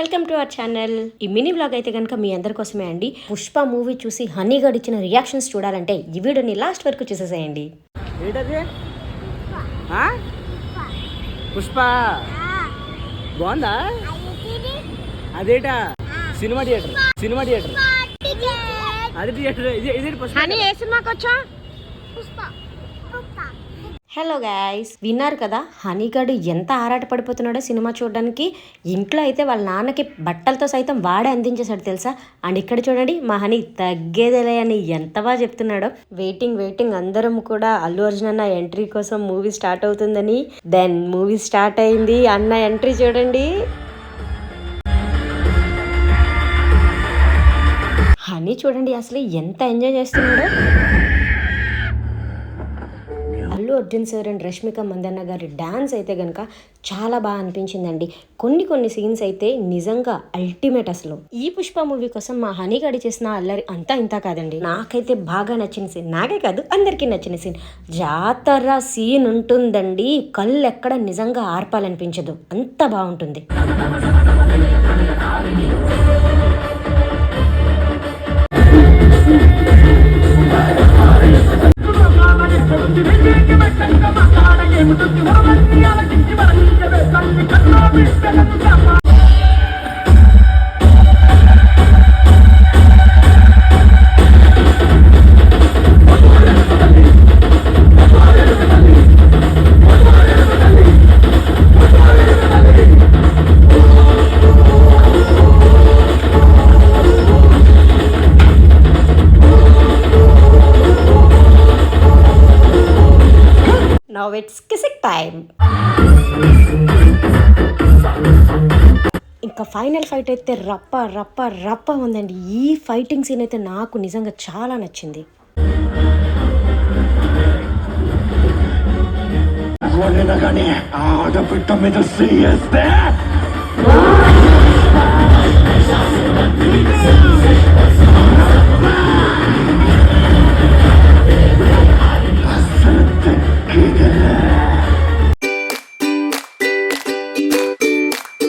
Welcome to our channel. ఈ mini blog అయితే కనుక మీ అందరి కోసమే అండి. పుష్ప మూవీ చూసి హనీ గడ్ ఇచ్చిన రియాక్షన్స్ చూడాలంటే ఈ వీడియోని లాస్ట్ వరకు చూసేసేయండి. పుష్ప బాగుందా? అదేటా సినిమా థియేటర్ అది థియేటర్ ఇది హనీ ఏ సినిమాకి వచ్చా? హలో గైస్, విన్నారు కదా హనీ గడ్ ఎంత ఆరాట పడిపోతున్నాడో సినిమా చూడడానికి. ఇంట్లో అయితే వాళ్ళ నాన్నకి బట్టలతో సైతం వాడే అందించేశాడు తెలుసా. అండ్ ఇక్కడ చూడండి మా హనీ తగ్గేదేలే అని ఎంత బాగా చెప్తున్నాడో. వెయిటింగ్ అందరం కూడా అల్లు అర్జున్ అన్న ఎంట్రీ కోసం మూవీ స్టార్ట్ అవుతుందని. దెన్ మూవీ స్టార్ట్ అయింది. అన్న ఎంట్రీ చూడండి. హనీ చూడండి అసలు ఎంత ఎంజాయ్ చేస్తున్నాడో. అల్లు అర్జున్ సార్ అండ్ రష్మిక మందన్న గారి డాన్స్ అయితే కనుక చాలా బాగా అనిపించిందండి. కొన్ని సీన్స్ అయితే నిజంగా అల్టిమేట్. అసలు ఈ పుష్ప మూవీ కోసం మా హనీ గడి చేసిన అల్లరి అంతా ఇంత కాదండి. నాకైతే బాగా నచ్చిన సీన్, నాకే కాదు అందరికీ నచ్చిన సీన్, జాతర సీన్ ఉంటుందండి. కళ్ళు ఎక్కడ నిజంగా ఆర్పాలనిపించదు, అంత బాగుంటుంది. Now it's kissing time. ఇంకా ఫైనల్ ఫైట్ అయితే రప్ప ఉందండి. ఈ ఫైటింగ్ సీన్ అయితే నాకు నిజంగా చాలా నచ్చింది. ఆడబిడ్డ మీద